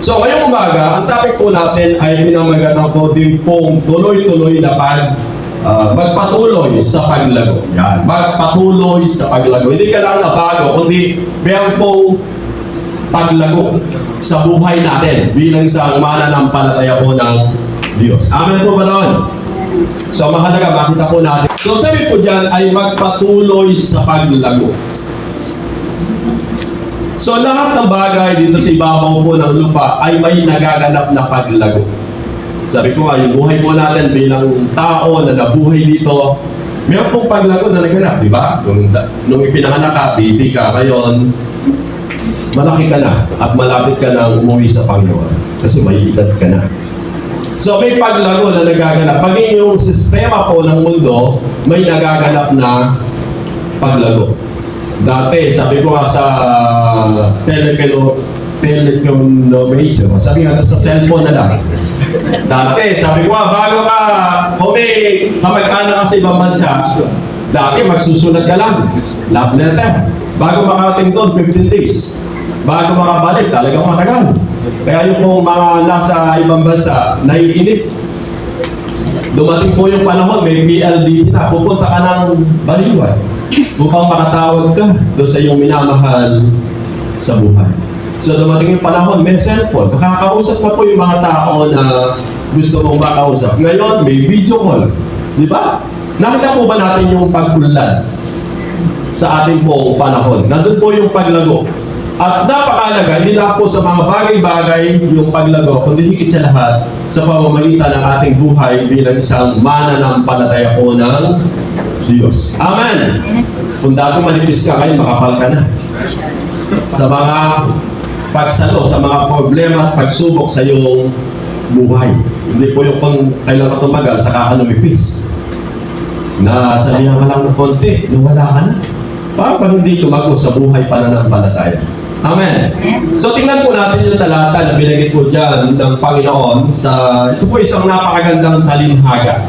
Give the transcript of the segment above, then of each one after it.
So ngayong umaga, ang topic po natin ay pinamagatan ko din pong tuloy-tuloy na magpatuloy sa paglago. Yan, magpatuloy sa paglago. Hindi ka lang nabago, kundi meron pong paglago sa buhay natin bilang isang mananampalataya po ng Diyos. Amen po ba doon? So mahalaga, makita po natin. So sabi po dyan ay magpatuloy sa paglago. So lahat ng bagay dito sa ibabaw po ng lupa ay may nagaganap na paglago. Sabi ko nga, yung buhay po natin bilang tao na nabuhay dito, meron pong paglago na naganap, di ba? Nung ipinanganak ka, baby ka, ngayon, malaki ka na at malapit ka na umuwi sa Panginoon kasi may edad ka na. So may paglago na nagaganap. Paging yung sistema po ng mundo, may nagaganap na paglago. Dati, sabi ko nga sa telecommunication, sabi nga sa cellphone na lang. Dati, sabi ko nga, bago ka, kung may kamag-anak ka sa ibang bansa, dati magsusulat ka lang, love letter. Bago makarating doon, 15 days. Bago makabalik, talagang matagal. Kaya yung pong mga nasa ibang bansa, naiinip. Dumating po yung panahon, may PLDT na, pupunta ka ng baliwan upang makatawag ka doon sa iyong minamahal sa buhay. So dumating yung panahon, may cellphone. Nakakausap na po yung mga tao na gusto mong makausap. Ngayon, may video call. Di ba? Nakita po ba natin yung pagkulad sa ating pong panahon? Nandun po yung paglago. At napakalaga, hindi lang po sa mga bagay-bagay yung paglago, kundi higit sa lahat sa pamamagitan ng ating buhay bilang isang mananampalataya po ng Diyos. Amen! Kung dati manipis ka, ngayon makapal ka na. Sa mga pagsalo, sa mga problema at pagsubok sa iyong buhay. Hindi po yung pang kailangan tumagal, saka ka lumipis. Nasabihan ka lang ng konti, nawala ka na. Parang hindi tumago sa buhay pananampalataya. Amen. So tingnan po natin yung talata na binigay po dyan ng Panginoon sa, ito po isang napakagandang talimhaga.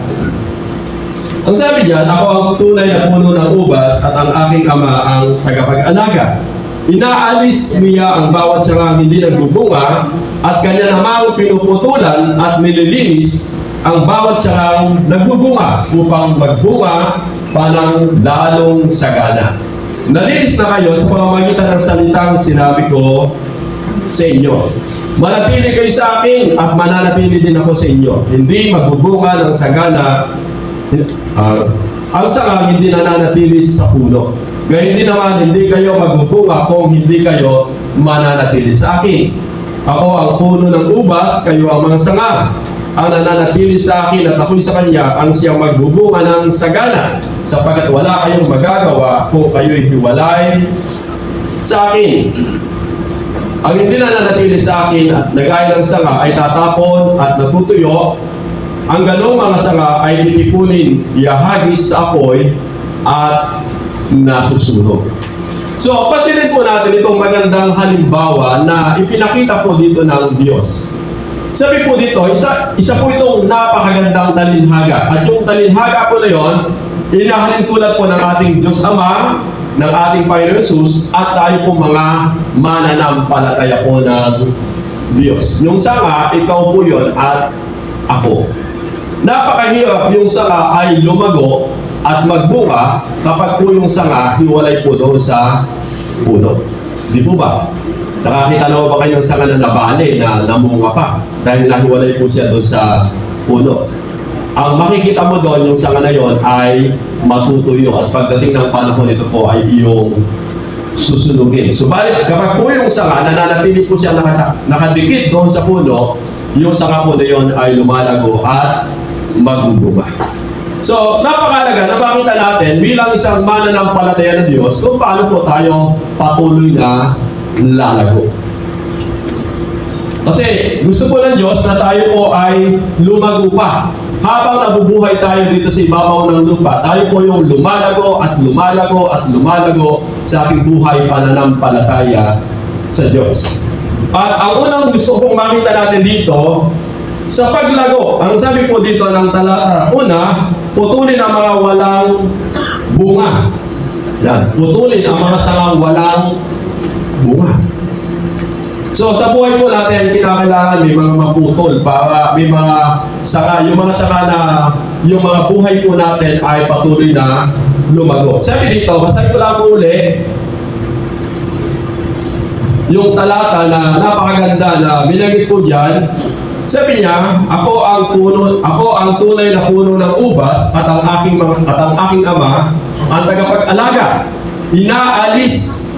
Ang sabi dyan, ako ang tunay na puno ng ubas at ang aking ama ang tagapag-alaga. Inaalis niya ang bawat sangang hindi nagbubunga at kanya namang pinuputulan at nililinis ang bawat sangang nagbubunga upang magbunga panang lalong sagana. Nalinis na kayo sa pamamagitan ng salitang sinabi ko sa inyo. Manatili kayo sa akin at mananatili din ako sa inyo. Hindi magbubunga ng sagana ang sanga hindi nananatili sa puno. Gayun din naman, hindi kayo magbubunga kung hindi kayo mananatili sa akin. Ako ang puno ng ubas, kayo ang mga sanga. Ang nananatili sa akin at ako'y sa kanya ang siyang magbubunga ng sagana, sapagkat wala kayong magagawa kung kayo'y hiwalay sa akin. Ang hindi nananatili sa akin at nagaya ng sanga ay tatapon at natutuyo. Ang ganong mga sanga ay titipunin, ihahagis sa apoy at nasusunog. So, pasilin po natin itong magandang halimbawa na ipinakita po dito ng Diyos. Sabi po dito, isa po itong napakagandang talinhaga. At yung talinhaga po na yon, inahalin tulad po ng ating Diyos Ama, ng ating Panginoon Jesus, at tayo po mga mananampalataya po ng Diyos. Yung sanga, ikaw po yon at ako. Napakahirap yung sanga ay lumago at magbunga kapag po yung sanga hiwalay po doon sa puno. Di po ba? Nakakita na ba kayo ng sanga na nabali na namunga pa dahil nahiwalay po siya doon sa puno? Ang makikita mo doon, yung sanga na yon ay matutuyo at pagdating ng panahon ito po ay iyong susunugin. Subalit kapag po yung sanga nananatili po siya nakadikit doon sa puno, yung sanga po na yon ay lumalago at magbubunga. So, napakalaga na makita natin bilang isang mananampalataya ng Diyos kung paano po tayo patuloy na lalago. Kasi gusto po ng Diyos na tayo po ay lumago pa. Habang nabubuhay tayo dito sa ibabaw ng lupa, tayo po yung lumalago at lumalago at lumalago sa ating buhay pananampalataya sa Diyos. At ang unang gusto kong makita natin dito, sa paglago, ang sabi po dito ng talata, una, putulin ang mga walang bunga. Yan, putulin ang mga sangang walang bunga. So sa buhay po natin, kinakailangan may mga maputol para may mga saka, yung mga saka na yung mga buhay po natin ay patuloy na lumago. Sabi dito, basahin ko lang po uli yung talata na napakaganda na binanggit po dyan. Sabi niya, ako ang tunay na puno ng ubas at ang aking ama ang tagapag-alaga. Inaalis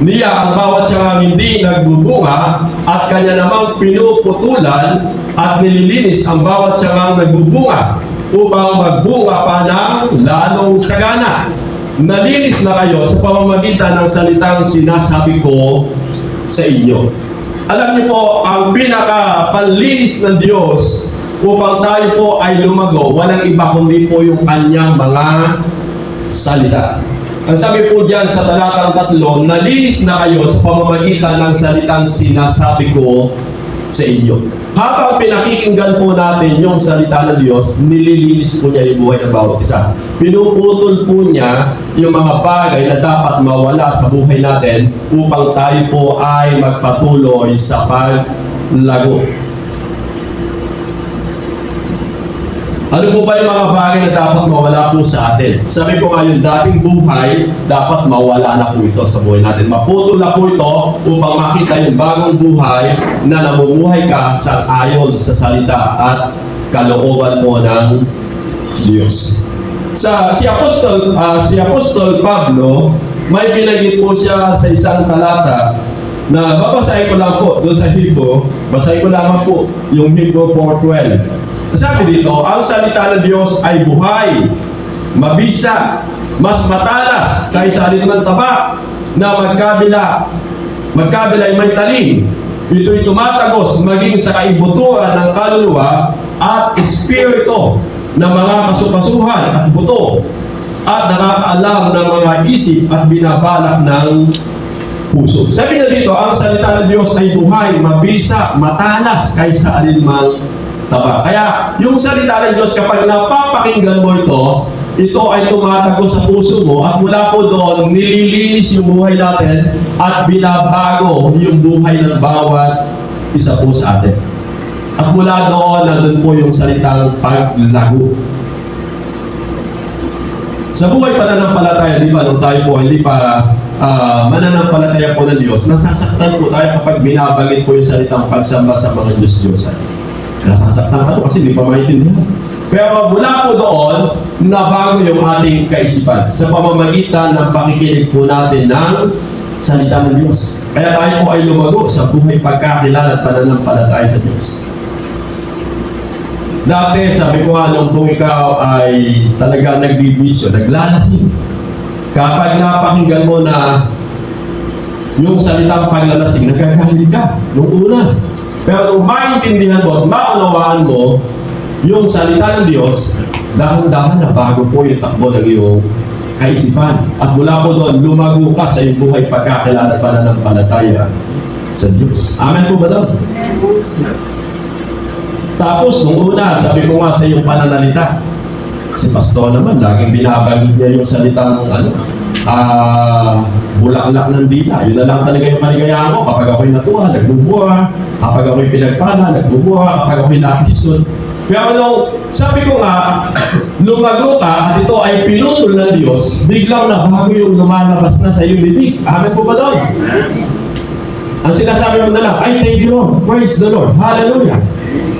niya ang bawat siyang hindi nagbubunga at kanya namang pinuputulan at nililinis ang bawat siyang nagbubunga upang magbunga pa ng lalong sagana. Nalinis na kayo sa pamamagitan ng salitang sinasabi ko sa inyo. Alam niyo po, ang pinaka-panlinis ng Diyos upang tayo po ay lumago, walang iba kundi po yung kanyang mga salita. Ang sabi po dyan sa talatang 3, nalinis na kayo sa pamamagitan ng salitang sinasabi ko sa inyo. Habang pinakikinggan po natin yung salita ng Diyos, nililinis po niya yung buhay ng bawat isa. Pinuputol po niya yung mga bagay na dapat mawala sa buhay natin upang tayo po ay magpatuloy sa paglago. Ano po ba yung mga bagay na dapat mawala po sa atin? Sabi ko nga yung dating buhay, dapat mawala na po ito sa buhay natin. Maputol na po ito upang makita yung bagong buhay na namumuhay ka sa ayon sa salita at kalooban mo ng Diyos. Si Apostol Pablo, may binanggit po siya sa isang talata na babasahin ko lang po doon sa Hebrew. Basahin ko lamang po yung Hebrew 4:12. Sabi dito, ang salita ng Diyos ay buhay, mabisa, mas matalas kaysa alinman taba na magkabila ay may talim. Ito'y tumatagos maging sa kaibuturan ng kaluluwa at espiritu ng mga kasukasuhan at buto at nakakaalam ng mga isip at binabalak ng puso. Sabi na dito, ang salita ng Diyos ay buhay, mabisa, matalas kaysa alinman taba. Kaya, yung salita ng Diyos, kapag napapakinggan mo ito ay tumatago sa puso mo at mula po doon, nililinis yung buhay natin at binabago yung buhay ng bawat isa po sa atin. At mula doon, nandun po yung salitang paglago. Sa buhay pananampalataya, di ba, nung tayo po hindi pa mananampalataya po ng Diyos, nasasaktan po tayo kapag binabagit po yung salitang pagsamba sa mga Diyos-Diyosan. Nasasaktan ka po kasi hindi pa maintindihan. Pero mula po doon, nabago yung ating kaisipan sa pamamagitan ng pakikinig po natin ng salita ng Diyos. Kaya tayo po ay lumago sa buhay pagkakilala at pananampalataya sa Diyos. Dati, sabi ko nga, nung kung ikaw ay talaga nagbibisyo, naglalasing, kapag napakinggan mo na yung salitang paglalasing, nagkakalit ka nung una. Pero kung maintindihan mo at maunawaan mo yung salita ng Diyos, dahan-dahan na bago po yung takbo ng iyong kaisipan. At mula po doon, lumago ka sa iyong buhay pagkakilala at pananampalataya sa Diyos. Amen po ba doon? Tapos, nung una, sabi ko nga sa iyong pananalita, si Pastor naman, laging binabagit niya yung salitang bulaklak ng dila. Yun na lang talaga yung kaligayahan ko. Kapag ako'y natuwa, nagbubuha. Kapag ako'y pinagpala, nagbubuha. Kapag ako'y napisod. Pero nung sabi ko nga, lumago ka at ito ay pinutol ng Diyos, biglang na bago yung lumalabas na sa iyong bibig. Amen po ba doon? Ang sinasabi mo na lang, ay thank you Lord, praise the Lord, hallelujah.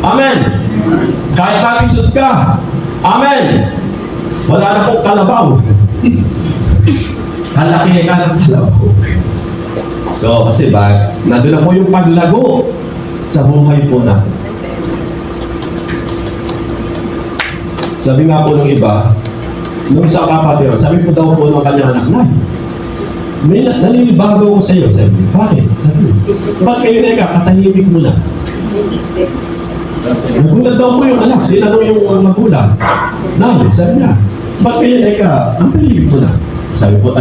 Amen. Kahit napisod ka, amen. Wala na pong kalabaw. Kalaki ka ng kalabaw. So, kasi ba, nandun na po yung paglago sa buhay po natin. Sabi nga po ng iba, nung isang kapatid, sabi po daw po ng kanyang anak na, may naninibago ko sa iyo. Sabi, bakit? Sabi, bakit kayo na kakatahimik mo na? Nagulat daw po yung anak, tinanong yung magulang. Nanay, sabi niya, bakit kayo na ang tahimik mo na?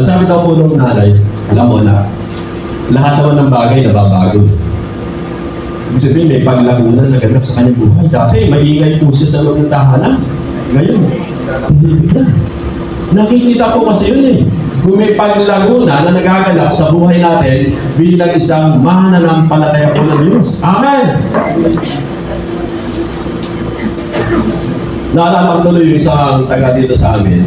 Ang sabi daw po ng nanay, alam mo na, lahat naman ng bagay nababago. Ibig sabihin, may paglagunan na ganap sa kanyang buhay. Dati, maingay po siya sa loob ng tahanan. Ngayon, tahimik na. Nakikita ko kasi yun eh. kung may paglaguna na nagaganap sa buhay natin bilang isang mananampalataya po ng Diyos. Amen! Naalala ko tuloy yung isang taga dito sa amin.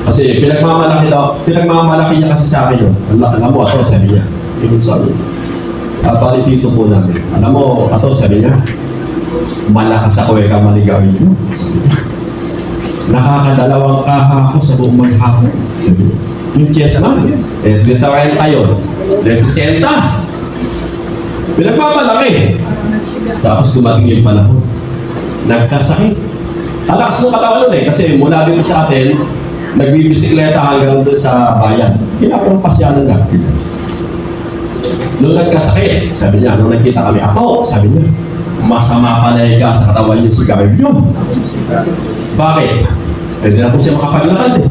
Kasi pinagmamalaki niya kasi sa akin yun. Alam mo, ato, sabi niya. Yung sabi. Palipito po namin. Alam mo, ato, sabi niya, malakas ako ka maligawin mo. Nakakadalawang kaha ako sa buong maghapon. Sabi niya. Yung chess man, dito rin tayo. Desisenta. Pinagmamalaki. Tapos dumating yung panahon. Nagkasakit. Alakas ng katawan nun kasi mula dito sa atin, nagbibisikleta hanggang doon sa bayan. Pinapampasyanan natin. Nung nagkasakit, sabi niya, nung nakita kami, ako, sabi niya, masama pala ka sa katawan yung sigarilyo. Bakit? Hindi na po siya makapaglakad eh.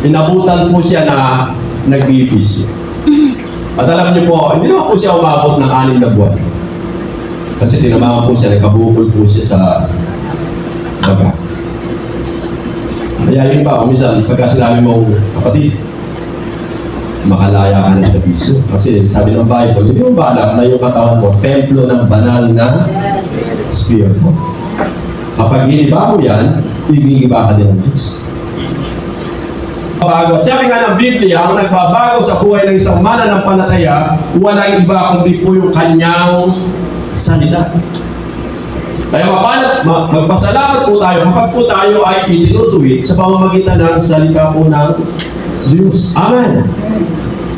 Inabutan po siya na nagbibis. At alam niyo po, hindi naman po siya umabot ng 6 na buwan. Kasi tinamahan po siya, nagkabukol po siya sa baga. Kaya yun ba, minsan, pagka sinabi mong kapatid, makalaya ka na sa bisyo. Kasi sabi ng Bible, hindi mo ba alam na yung katawan mo, templo ng banal na spirit mo. Kapag giniba mo yan, igigiba ka din ng Diyos. At sabi nga ng Biblia, ang nagbabago sa buhay ng isang mananampalataya, walang iba kundi po yung kanyang salita. Kaya magpasalamat po tayo kapag po tayo ay itinutuwid sa pamamagitan ng salita po ng Diyos. Amen.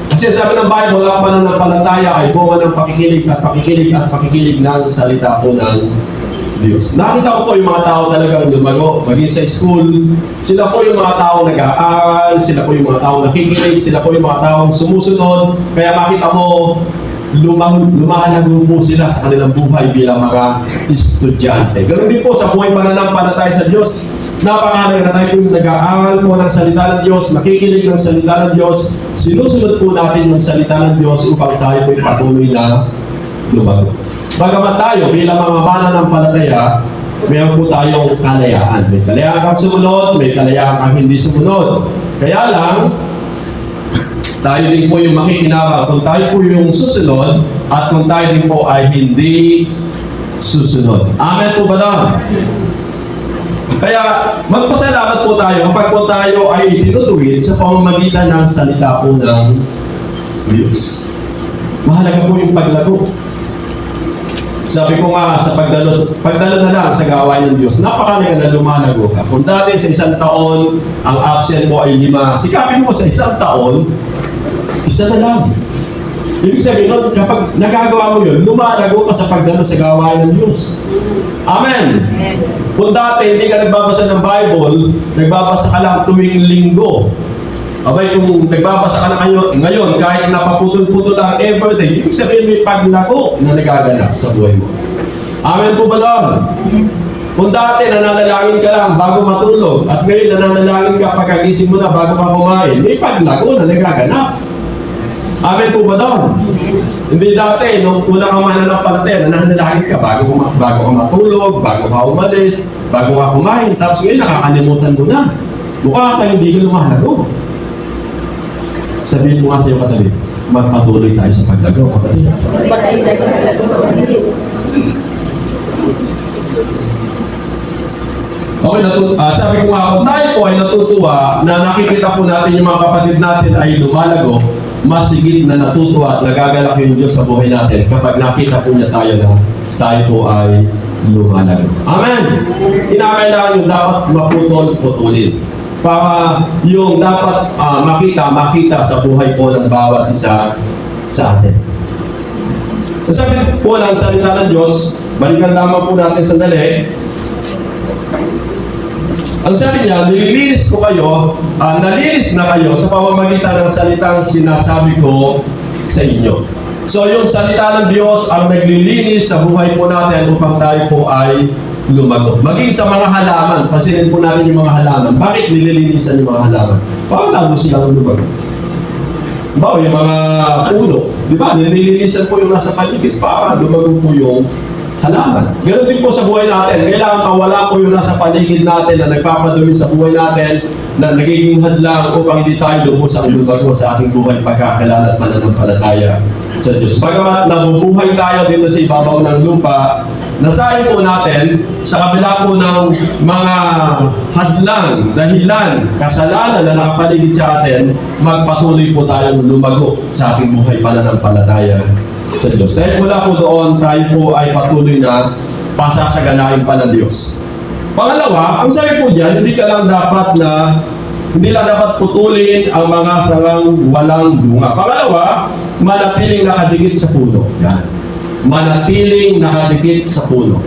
Kasi sabi ng Bible, ang pananampalataya ay bunga ng pakikinig at pakikinig at pakikinig ng salita po ng Diyos. Nakita ko po yung mga tao talagang lumago, maging sa school, sila po yung mga tao nag-aaral, sila po yung mga tao nakikinig, sila po yung mga taong sumusunod, kaya makita mo, lumalago po sila sa kanilang buhay bilang mga estudyante. Ganun din po sa buhay pananampalataya sa Diyos. Napakalaga na tayo yung nag-aaral po ng salita ng Diyos, makikinig ng salita ng Diyos, sinusunod po natin yung salita ng Diyos upang tayo po patuloy na lumago. Bagamat tayo bilang mga mananampalataya, mayroon po tayong kalayaan. May kalayaan kang sumunod, may kalayaan kang hindi sumunod. Kaya lang, tayo din po yung makikinabang kung tayo po yung susunod at kung tayo din po ay hindi susunod. Amen po ba doon? Kaya magpasalamat po tayo kapag po tayo ay tinutuwid sa pamamagitan ng salita po ng Diyos. Mahalaga po yung paglago. Sabi ko nga sa pagdalo na lang sa gawain ng Diyos, napakalaga na lumalago ka. Kung dati sa isang taon, ang absent mo ay 5, sikapin mo sa isang taon, 1 na lang. Ibig sabihin nun, kapag nagagawa mo yun, lumalago ka sa pagdalo sa gawain ng Diyos. Amen! Kung dati hindi ka nagbabasa ng Bible, nagbabasa ka lang tuwing linggo. Abay, kung nagbabasa ka na ngayon, kahit napaputol-putol lang everyday, ibig sabihin may paglago na nagaganap sa buhay mo. Amen po ba doon? Kung dati nananalangin ka lang bago matulog, at ngayon nananalangin ka pagkagising mo na bago ka kumain, may paglago na nagaganap. Amen po ba doon? Hindi dati, nung una ka mananampalataya, nananalangin ka bago ka matulog, bago ka umalis, bago ka kumain, tapos ngayon nakakalimutan mo na. Mukha ka hindi ka lumalago. Sabihin mo nga sa iyo katabi, magpatuloy tayo sa paglago, katabi. Okay, sabi ko nga, kung tayo po ay natutuwa na nakikita po natin yung mga kapatid natin ay lumalago, mas higit na natutuwa at nagagalak yung Diyos sa buhay natin kapag nakita po niya tayo na tayo po ay lumalago. Amen! Kinakailangan yung dapat maputol-putulin para yung dapat makita sa buhay po ng bawat isa sa atin. Sabi po ng salita ng Diyos, balikan lamang po natin sandali. Ang sabi niya, nilinis ko kayo, nalinis na kayo sa pamamagitan ng salitang sinasabi ko sa inyo. So yung salita ng Diyos ang naglilinis sa buhay po natin upang tayo po ay lumago. Maging sa mga halaman, pansinin po natin yung mga halaman. Bakit nililinisan yung mga halaman? Para lalo silang lumago. Ba, yung mga puno, di ba? Nililinisan po yung nasa paligid para lumago po yung halaman. Ganun din po sa buhay natin. Kailangan mawala po yung nasa paligid natin na nagpapadumi sa buhay natin na nagiging hadlang upang hindi tayo lubos ang lumago sa ating buhay pagkakilala at pananampalataya sa Diyos. Bagamat nabubuhay tayo dito sa ibabaw ng lupa, nasahin po natin sa kabila po ng mga hadlang, dahilan, kasalanan na nakapaligid sa atin, magpatuloy po tayong lumago sa ating buhay pananampalataya sa Diyos. Dahil mula po doon, tayo po ay patuloy na pasasaganain pa ng Diyos. Pangalawa, ang sabi po diyan, hindi lang dapat putulin ang mga sangang walang bunga. Pangalawa, manatiling nakadikit sa puno. Yan. Manatiling nakadikit sa puno.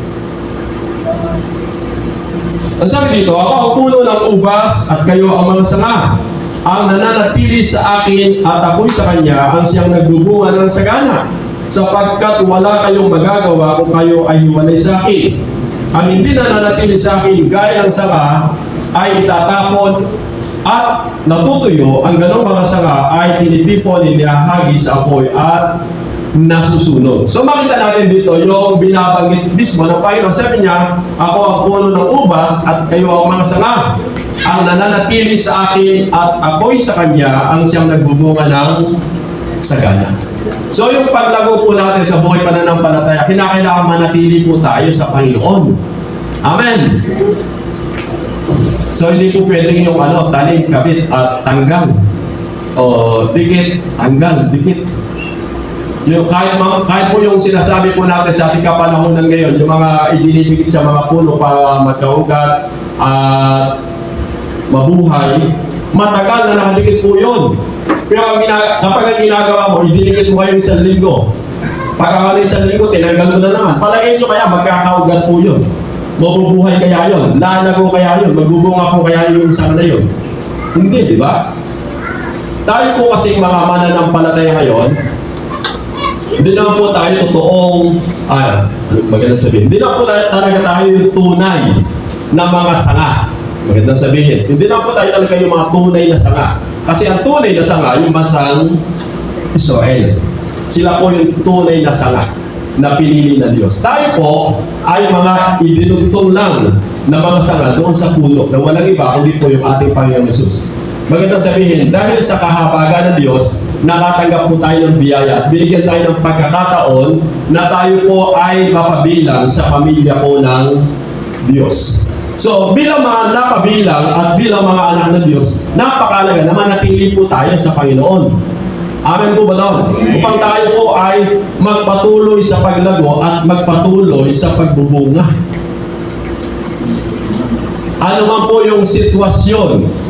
Ang sabi dito, ako ang puno ng ubas at kayo ang mga sanga. Ang nananatili sa akin at ako'y sa kanya ang siyang nagbubunga ng sagana. Sapagkat wala kayong magagawa kung kayo ay hiwalay sa akin. Ang hindi nananatili sa akin gaya ng sanga ay itatapon at natutuyo. Ang ganong mga sanga ay tinitipon, inihahagi sa apoy at nasusunog. So makita natin dito yung binabanggit mismo ng Panginoon. Sabi niya, ako ang puno ng ubas at kayo ang mga sanga. Ang nananatili sa akin at ako'y sa kanya ang siyang nagbubunga ng sagana. So yung paglago po natin sa buhay pananampalataya, kinakailangan manatili po tayo sa Panginoon. Amen. So hindi po pwedeng yung talim, kabit at tanggal. O dikit, tanggal, dikit. Yung kahit po yung sinasabi po natin sa ating kapanahonan ngayon, yung mga idinibigit sa mga puno para magkaugat at mabuhay, matagal na nakadikit po yun. Pero kapag ang ginagawa mo, idinigit mo kayo isang linggo. Pagkakala isang linggo, tinanggal mo na naman. Palagay nyo kaya, magkakaugat po yun. Mabubuhay kaya yun. Lalago kaya yun. Magbubunga po kaya yung isang na yun. Hindi, di ba? Tayo po kasing mga mananampalataya ngayon, hindi naman po tayo totoong, magandang sabihin, hindi naman po talaga tayo yung tunay na mga sanga. Magandang sabihin, hindi naman po tayo talaga yung mga tunay na sanga. Kasi ang tunay na sanga, yung masang Israel. Sila po yung tunay na sanga na pinili ng Diyos. Tayo po ay mga idinugtong lang na mga sanga doon sa puno na walang iba kundi po yung ating Panginoon Hesus. Magandang sabihin, dahil sa kahabagan ng Diyos, nakatanggap po tayo ng biyaya at binigyan tayo ng pagkakataon na tayo po ay mapabilang sa pamilya po ng Diyos. So, bilang mga napabilang at bilang mga anak ng Diyos, napakalaga na manatili po tayo sa Panginoon. Amen po ba doon? Upang tayo po ay magpatuloy sa paglago at magpatuloy sa pagbubunga. Ano man po yung sitwasyon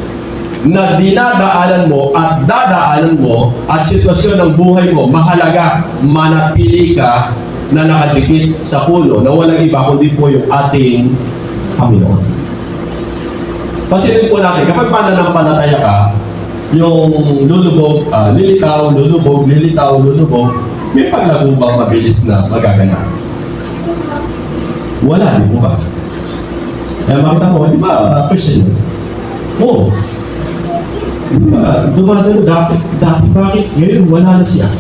na dinadaanan mo at dadaanan mo at sitwasyon ng buhay mo, mahalaga manatili ka na nakadikit sa puno na walang iba kundi po yung ating Panginoon. Pasilin po natin, kapag pananampalataya ka, yung lulubog, lilitaw, lulubog, lilitaw, lulubog, may paglago bang mabilis na magaganap? Wala, di po ba? Kaya makita mo, di ba, Christian? Oo. Dumadalo dati bakit ngayon wala na siya?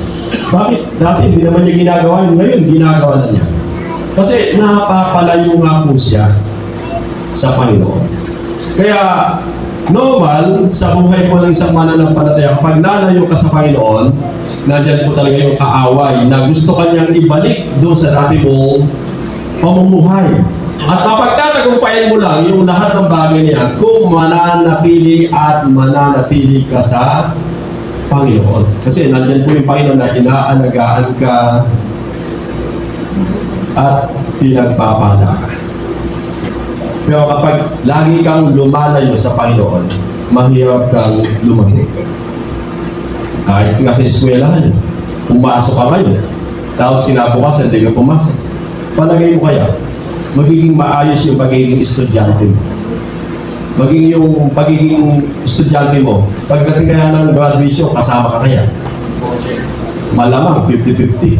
Bakit dati hindi naman niya ginagawa yun, ngayon ginagawa na niya? Kasi napapalayo nga po siya sa Panginoon. Kaya normal sa buhay po ng isang mananampalataya, kapag nalayo ka sa Panginoon, nandiyan po talaga yung kaaway na gusto kanyang ibalik doon sa dati mong pamumuhay. At mapagtatagumpayan mo lang yung lahat ng bagay niya kung mananatili at mananatili ka sa Panginoon. Kasi nandiyan po yung Panginoon na inaalagaan ka at pinagpapala ka. Pero kapag lagi kang lumalayo sa Panginoon, mahirap kang lumago. Kahit nga sa eskwelahan, pumasok ka ngayon, tapos kinabukasan, hindi ka pumasok. Palagay mo kaya, magiging maayos yung pagiging estudyante mo. Yung pagiging estudyante mo, pagdating kaya ng graduation, kasama ka kaya? Malamang, 50-50.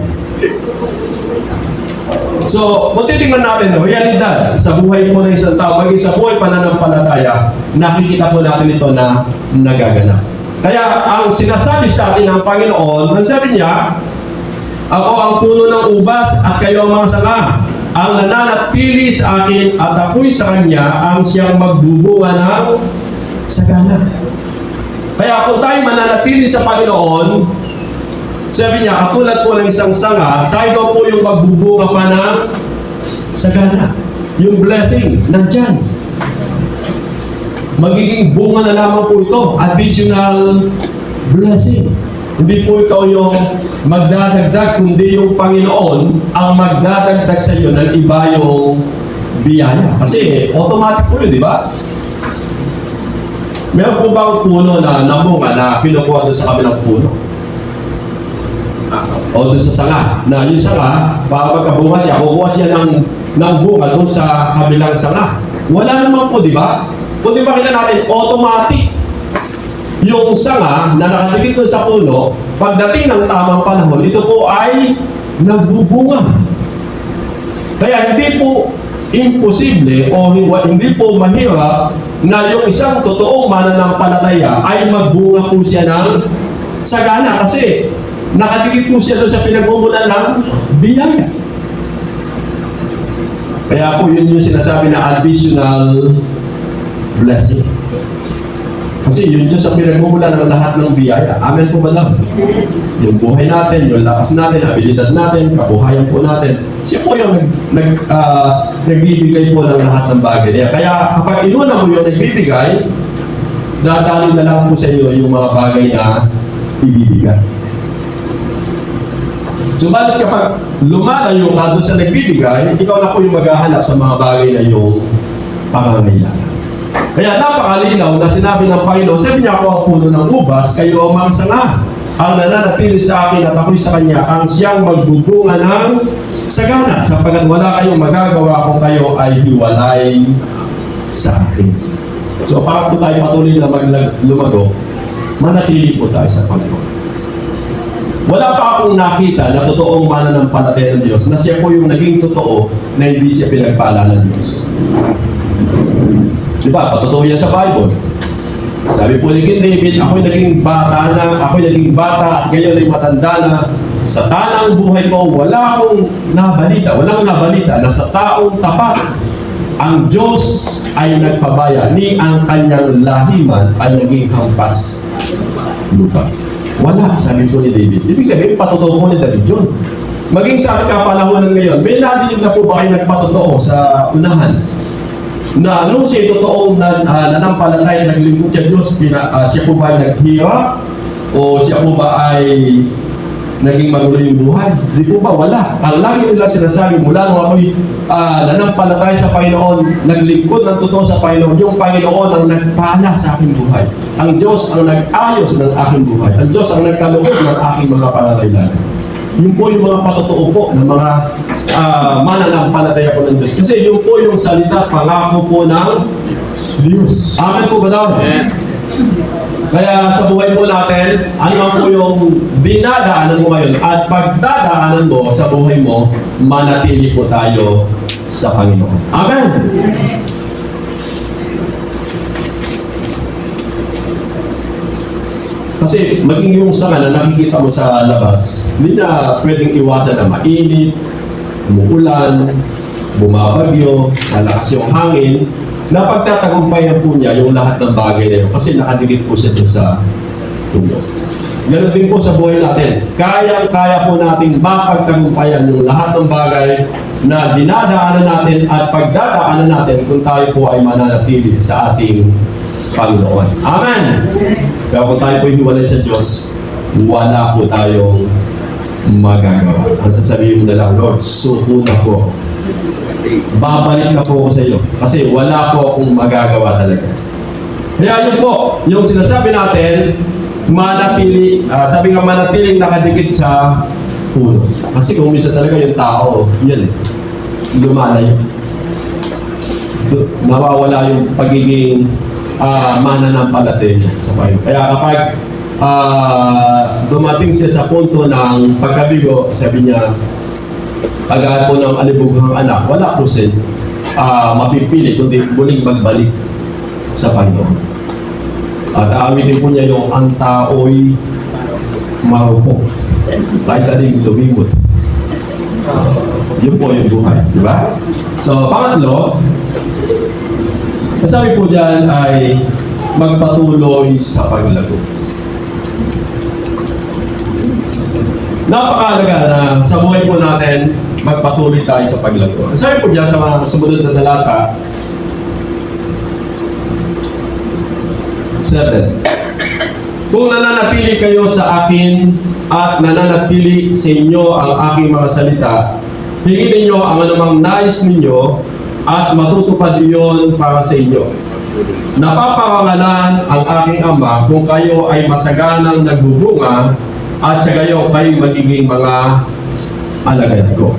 So, kung titingnan natin, realidad sa buhay po ng isang tao, maging sa buhay pananampalataya, nakikita po natin ito na nagaganap. Kaya, ang sinasabi sa atin ng Panginoon, ang sabi niya, ako ang puno ng ubas at kayo ang mga sanga. Ang nananatili sa akin at ako'y sa kanya ang siyang magbubunga ng sagana. Kaya kung tayo mananatili sa Panginoon, sabi niya, katulad po ng isang sanga, tayo daw po yung magbubunga pa ng sagana. Yung blessing, nandyan. Magiging bunga na lamang po ito, additional blessing. Hindi po ikaw yung magdadagdag, kundi yung Panginoon ang magdadagdag sa iyo ng iba yung biyaya. Kasi automatic po yun, di ba? Meron po ba ang puno na namunga na kinukuha doon sa kabilang puno? O doon sa sanga. Na yung sanga, para magkabunga siya, kukuha siya ng bunga doon sa kabilang sanga. Wala naman po, di ba? Kung di ba kita natin, automatic. Yung sanga na nakatipid doon sa puno, pagdating ng tamang panahon, ito po ay nagbubunga. Kaya hindi po imposible o hindi po mahirap na yung isang totoong mananampalataya ay magbunga po siya ng sagana kasi nakadikit po siya doon sa pinagmumulan ng biyaya. Kaya po yun yung sinasabi na additional blessing. Kasi yun yung sa pinagmumulan ng lahat ng biyaya. Amen po ba lang? Yung buhay natin, yung lakas natin, abilidad natin, kabuhayan po natin. Siya po yung nagbibigay po ng lahat ng bagay niya. Kaya kapag inuna mo yung nagbibigay, dadali na lang po sa iyo yung mga bagay na ibibigay. Subalit kapag lumalayo ka doon sa nagbibigay, ikaw na po yung maghahanap sa mga bagay na yung pangangailangan. Kaya napakalinaw na sinabi ng Panginoon, sabi niya, ako ang puno ng ubas, kayo ang mga sanga. Ang nananatili sa akin at ako'y sa kanya, ang siyang magbubunga ng sagana, sapagkat wala kayong magagawa kung kayo ay hiwalay sa akin. So, para po tayo patuloy na lumago, manatili po tayo sa Panginoon. Wala pa akong nakita na totoong mananampalataya ng Diyos na siya po yung naging totoo na hindi siya pinagpala ng Diyos. Diba? Patotoo yan sa Bible. Sabi po ni King David, ako'y naging bata at ngayon ay matanda na. Sa tanang buhay ko, walang nabalita na sa taong tapat ang Diyos ay nagpabaya, ni ang kanyang lahiman ay naging hampas lupa. Wala, sabi po ni David. Ibig sabihin, patotoo po ni David yun. Maging sa ating kapanahonan ngayon, may nadinig na po ba kayo nagpatotoo sa unahan? Na anong siya totoong nanampalataya, naglingkod sa Diyos, siya po ba ay naghirap? O siya po ba ay naging magulo yung buhay? Di po ba? Wala. Ang lagi nila sinasabi, mula nung ako'y nanampalataya sa Panginoon, naglingkod ng totoo sa Panginoon, yung Panginoon ang nagpala sa aking buhay. Ang Diyos ang nag-ayos ng aking buhay. Ang Diyos ang nagkaloob ng aking mga pangangailangan. Yun po yung mga patotoo po ng mga mananampalataya po ng Diyos. Kasi yun po yung salita, pangako po ng Diyos. Amen po ba daw? Yeah. Kaya sa buhay po natin, ano po yung dinadaanan mo ngayon at pagdadaanan mo sa buhay mo, manatili po tayo sa Panginoon. Amen! Kasi maging yung sanga na nakikita mo sa labas, hindi na pwedeng iwasan na mainit, umuulan, bumabagyo, malakas yung hangin, na pagtatagumpayan po niya yung lahat ng bagay na yun kasi nakadikit po siya doon sa tulo. Ganun din po sa buhay natin. Kaya po natin mapagtagumpayan yung lahat ng bagay na dinadaanan natin at pagdadaanan natin kung tayo po ay mananatili sa ating Panginoon. Amen! Kaya kung tayo po hiwalay sa Diyos, wala po tayong magagawa. Ang sasabihin mo na lang, Lord, suko na po. Babalik na po ako sa iyo. Kasi wala po akong magagawa talaga. Kaya yun po, yung sinasabi natin, manatili, sabi nga manatiling nakadikit sa puno. Kasi kung minsan talaga yung tao, yan lumalayo. Nawawala yung pagiging mananampalataya sa Panginoon. Kaya kapag dumating siya sa punto ng pagkabigo, sabi niya, pagkaan po ng alibughang anak, wala po siya mapipili kundi muling magbalik sa Panginoon. At aawitin po niya yung ang tao'y marupok. Kahit aling lumimot. Yun po yung buhay. Di ba? So, pangatlo, sabi po dyan ay magpatuloy sa paglago. Napakahalaga na sa buhay po natin, magpatuloy tayo sa paglago. Ang sabi po diyan sa mga sumunod na talata, 7. Kung nananatili kayo sa akin at nananatili sa inyo ang aking mga salita, hingin ninyo ang anumang nais ninyo at matutupad iyon para sa inyo. Napaparangalan ang aking Ama kung kayo ay masaganang nagbubunga at sa gayo kayo magiging mga alagad ko.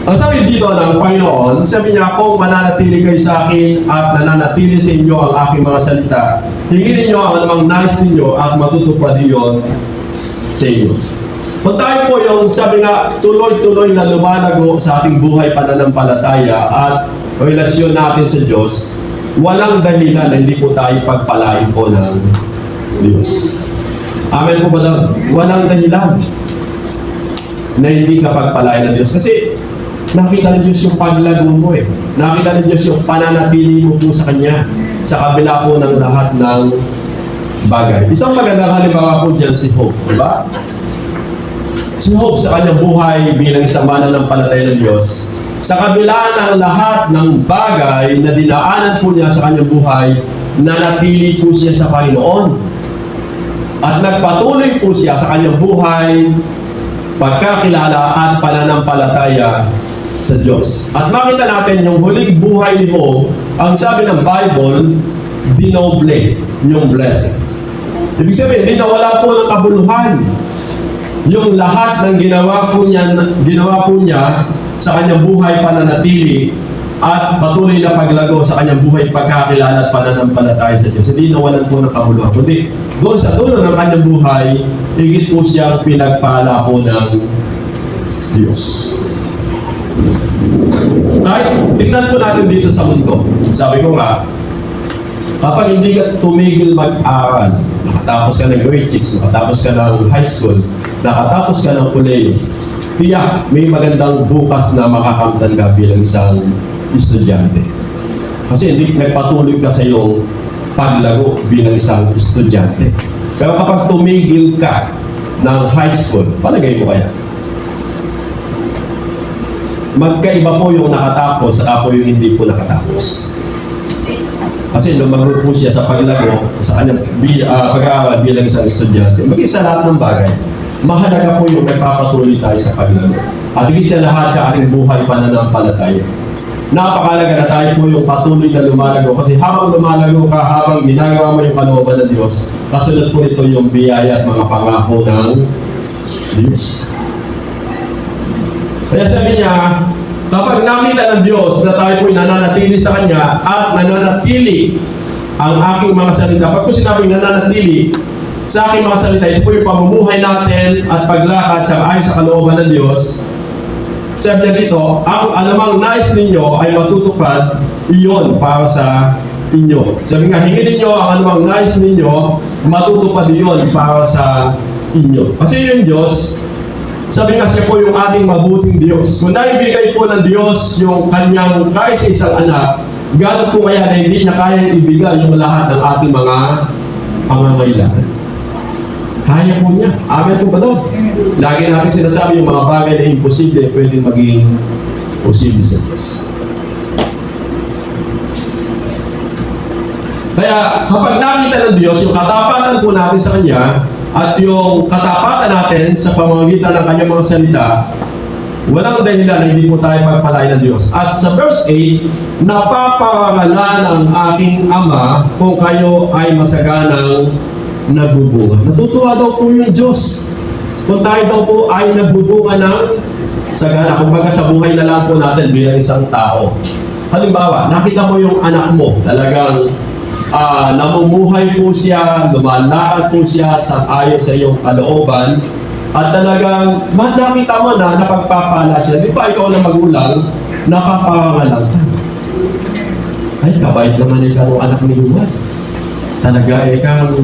Ang sabi dito ng Panginoon, sabi niya, kung mananatili kayo sa akin at nananatili sa inyo ang aking mga salita, hingin ninyo ang anumang nais ninyo at matutupad iyon sa inyo. Kung tayo po yung sabi nga, tuloy-tuloy na lumalago sa ating buhay pananampalataya at relasyon natin sa Diyos, walang dahilan na hindi po tayo pagpalain po ng Diyos. Amen po ba daw? Walang dahilan na hindi ka pagpalain ng Diyos. Kasi nakita ng Diyos yung paglago mo eh. Nakita ng Diyos yung pananatili mo po sa Kanya sa kabila po ng lahat ng bagay. Isang magandang halimbawa po dyan si Hope, di ba? Si Hope sa kanyang buhay bilang isang mananampalataya ng Diyos, sa kabila ng lahat ng bagay na dinaanan po niya sa kanyang buhay, nanatili po siya sa Panginoon. At nagpatuloy po siya sa kanyang buhay, pagkakilala at pananampalataya sa Diyos. At makita natin yung huling buhay ni Hope, ang sabi ng Bible, dinoble yung blessing. Ibig sabihin, hindi nawala po ng kabuluhan. Yung lahat ng ginawa po niya sa kanyang buhay pananatili at patuloy na paglago sa kanyang buhay pagkakilala at pananampalataya sa Diyos. Hindi nawalan po ng kabuluhan. Kundi doon sa dulo ng kanyang buhay, higit po siyang pinagpala po ng Diyos. Kahit tignan po natin dito sa mundo. Sabi ko nga, kapag hindi ka tumigil mag-aral, nakatapos ka ng grade 6, nakatapos ka ng high school, nakatapos ka ng kolehiyo, tiyak, may magandang bukas na makakamtan ka bilang isang estudyante. Kasi hindi nagpatuloy ka sa iyong paglago bilang isang estudyante. Pero kapag tumigil ka ng high school, palagay ko kaya, magkaiba po yung nakatapos saka po yung hindi po nakatapos. Kasi lumago po siya sa paglago sa kanyang pag-aaral bilang isang estudyante. Maging sa lahat ng bagay, mahalaga po yung nagpapatuloy tayo sa paglago. At higit sa lahat sa ating buhay pananampalataya. Napakalaga na tayo po yung patuloy na lumalago. Kasi habang lumalago ka, habang ginagawa mo yung kalooban ng Diyos, kasunod po nito yung biyaya at mga pangako ng Diyos. Kaya sabi niya, kapag nakita ng Diyos na tayo po'y nananatili sa Kanya at nananatili ang aking mga salita. Pag po sinabing nananatili sa aking mga salita, ito po yung pamumuhay natin at paglakad sa ayon sa kalooban ng Diyos. Sabi niya dito, ang anumang nais ninyo ay matutupad, iyon para sa inyo. Sabi nga, hingin ninyo ang anumang nais ninyo, matutupad iyon para sa inyo. Kasi yung Diyos, sabi nga siya po yung ating mabuting Diyos. Kung naibigay po ng Diyos yung kanyang kaisa-isang anak, gano'n po kaya na hindi niya kayang ibigay yung lahat ng ating mga pangangailangan. Kaya po niya. Amen po ba doon? Lagi natin sinasabi yung mga bagay na imposible, pwede maging posible sa Diyos. Kaya kapag nakita ng Diyos yung katapatan po natin sa Kanya, at yung katapatan natin sa pamamagitan ng kanyang mga salita, walang dahilan na hindi po tayo pagpalain ng Diyos. At sa verse 8, napaparangalan ang aking Ama kung kayo ay masaganang nagbubunga. Natutuwa daw po yung Diyos kung tayo daw po ay nagbubunga ng sagana. Kumbaga sa buhay na lang po natin bilang isang tao. Halimbawa, nakita mo yung anak mo, talagang namumuhay po siya, lumalakad po siya sa ayon sa iyong kalooban, at talagang nakita mo na napagpapala siya. Di ba ikaw na magulang, napaparangalan ka? Ay, kabait naman ikaw ang anak ni Juan. Talaga ikaw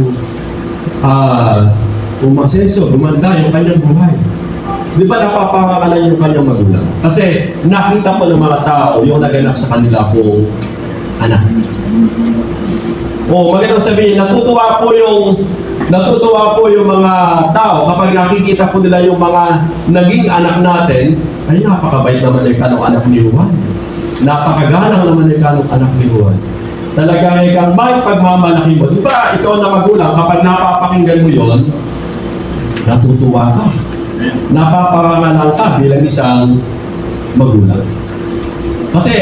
umasenso, gumanda yung kanyang buhay. Di ba napaparangalan yung kanyang magulang? Kasi nakita po ng mga tao yung naganap sa kanila pong anak. O magandang sabihin, natutuwa po yung mga tao kapag nakikita po nila yung mga naging anak natin. Ay, napakabait naman yung kanong anak ni Juan. Napakagalang naman yung kanong anak ni Juan. Talagang ikang may pagmamalaki mo. Di ba, ikaw na magulang, kapag napapakinggan mo yon, natutuwa ka. Napaparangalang ka bilang isang magulang. Kasi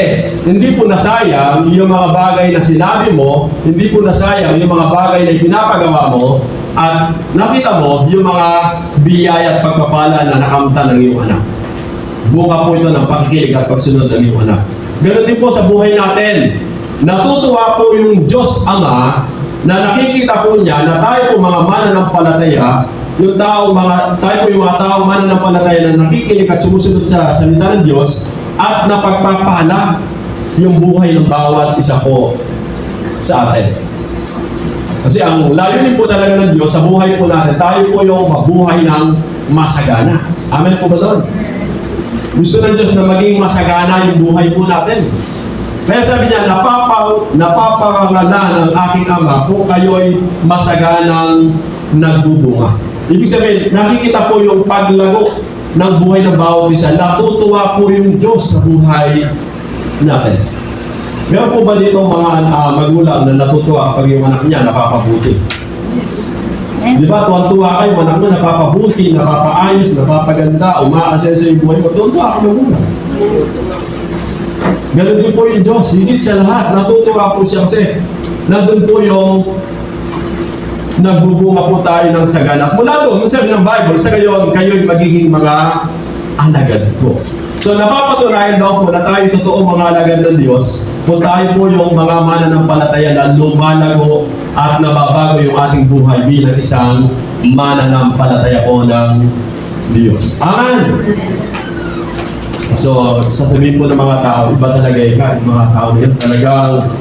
hindi po nasayang yung mga bagay na sinabi mo, hindi po nasayang yung mga bagay na pinapagawa mo, at nakita mo yung mga biyaya at pagpapala na nakamta ng iyong anak. Bunga po ito ng pakikinig at pagsunod ng iyong anak. Ganun din po sa buhay natin. Natutuwa po yung Diyos Ama na nakikita po niya na tayo po mga mananampalataya, tayo po yung mga tao mananampalataya na nakikinig at sumusunod sa salita ng Diyos, at napagpapala yung buhay ng bawat isa po sa atin. Kasi ang layunin po talaga ng Diyos sa buhay po natin, tayo po yung mabuhay ng masagana. Amen po ba doon? Gusto ng Diyos na maging masagana yung buhay po natin. Kaya sabi niya, napapangala ng aking Ama kung kayo'y masaganang nagbubunga. Ibig sabihin, nakikita po yung paglago ng buhay ng bawat isa. Natutuwa po yung Diyos sa buhay natin. Meron po ba dito mga magulang na natutuwa kapag yung anak niya napapabuti? Di ba, tuwan-tuwa kayo, anak mo napapabuti, napapaayos, napapaganda, umaasenso yung buhay mo. Tuwan-tuwa ka magulang. Ganun din po yung Diyos. Higit sa lahat, natutuwa po siya kasi nandun po yung nagbubunga po tayo ng sagana. Mula doon, sabi ng Bible, sa gayon, kayo'y magiging mga alagad po. So, napapatunayan daw po na tayo totoo mga alagad ng Diyos kung tayo po yung mga mananampalataya na lumalago at nababago yung ating buhay bilang isang mananampalataya po ng Diyos. Amen! So, sasabihin po ng mga tao, iba talaga yung mga tao yan. Talagang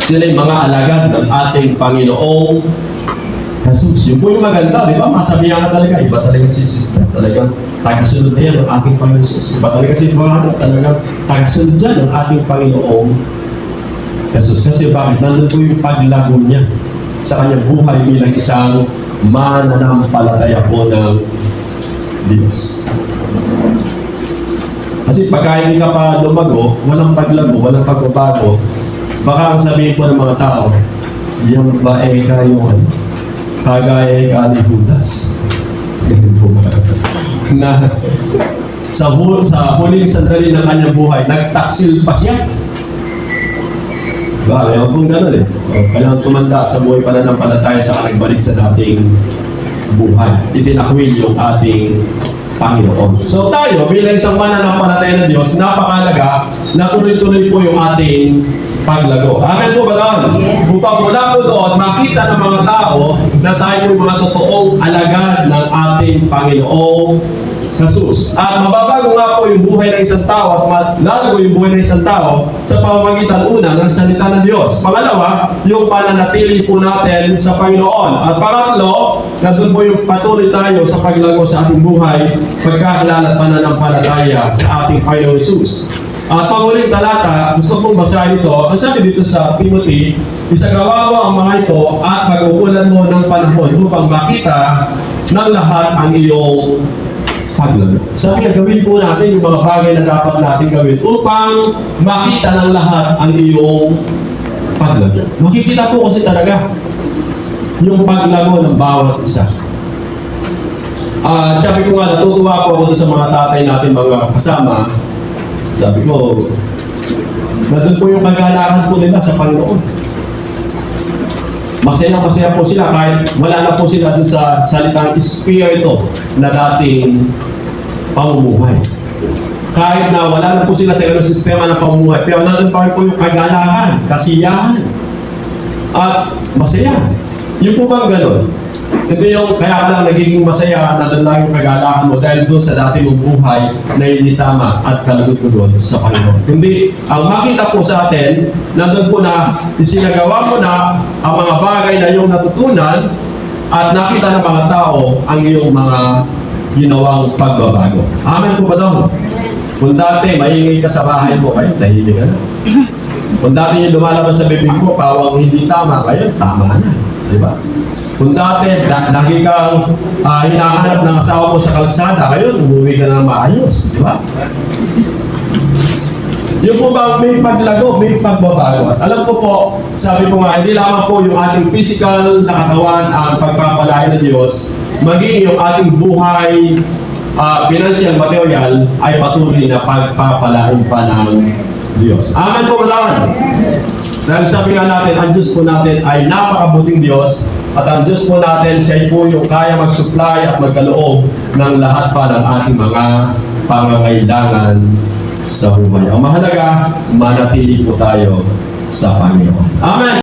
sila yung mga alagad ng ating Panginoong Jesus. Yun po yung maganda, di ba? Masabihan ka talaga, iba talaga si sister. Talagang tagasunod na yan ng ating Panginoong Jesus. Iba talaga si brother, talagang tagasunod dyan ng ating Panginoong Jesus. Kasi bakit? Nandun po yung paglago niya sa kanyang buhay bilang isang mananampalataya po ng Diyos. Kasi pagka hindi ka pa lumago, walang paglago, walang pagbabago, baka ang sabihin po ng mga tao, yung bae ka yung kagaya ka ni Judas. Ganun po mga na sa huling sandali ng kanyang buhay, nagtaksil pa siya. Diba? Ayaw pong gano'n eh. Kailangan tumanda sa buhay pananampalataya sa nagbalik sa dating buhay. Itinakwil yung ating Panginoon. So tayo, bilang isang mananampalataya ng Diyos, napakalaga na tuloy-tuloy po yung ating paglago. Amen po ba doon? Upang mula po doon, makita ng mga tao na tayo po mga totoong alagad ng ating Panginoong Jesus. At mababago nga po yung buhay ng isang tao at lalago yung buhay ng isang tao sa pamamagitan una ng salita ng Diyos. Pangalawa, yung pananatili po natin sa Panginoon. At pangatlo, nandun po yung patuloy tayo sa paglago sa ating buhay, pagkakilala at pananampalataya sa ating Panginoon Jesus. At panghuling talata, gusto kong basahin ito. Ang sabi dito sa Timothy, isagawa mo ang mga ito at pag-uulan mo ng panahon upang makita ng lahat ang iyong paglago. Sabi nga, gawin po natin yung mga bagay na dapat natin gawin upang makita ng lahat ang iyong paglago. Makikita po kasi talaga yung paglago ng bawat isa. Sabi ko nga, natutuwa po ako sa mga tatay natin, mga kasama. Sabi ko, nandun po yung kagalakan po nila sa Panginoon. Masaya po sila kahit wala na po sila dun sa salitang espiritu na dating pamumuhay. Kahit na wala na po sila sa ganung sistema ng pamumuhay, pero nandun pa rin po yung kagalakan, kasiyahan, at masaya. Yung po bang gano'n? Hindi yung kaya ka lang nagiging masaya, nandun lang yung kagalakan mo dahil doon sa dati mong buhay na hindi tama at kalugod-lugod sa Panginoon. Hindi, ang makita po sa atin, nandun po na isinagawa mo na ang mga bagay na iyong natutunan at nakita ng mga tao ang iyong mga ginawang pagbabago. Amen po ba doon? Kung dati, maingay ka sa bahay mo, kahit tahimik ka na. Kung dati yung lumalabas sa bibig mo, pawang hindi tama, ngayon tama na. Di ba? Kung dati, lagi kang hinahanap ng asawa mo sa kalsada, ngayon umuwi ka na maayos. Di ba? Yung po ba may paglago, may pagbabago. At alam ko po, sabi ko nga, hindi lamang po yung ating physical na katawan ang pagpapalain ng Diyos, maging yung ating buhay, financial, material, ay patuloy na pagpapalain pa ng Diyos. Amen po, malawan. Dahil sabi nga natin, ang Diyos po natin ay napakabuting Diyos, at ang Diyos po natin, siya po yung kaya mag-supply at magkaloob ng lahat pa ng ating mga pangangailangan sa buhay. Ang mahalaga, manatili po tayo sa Panginoon. Amen!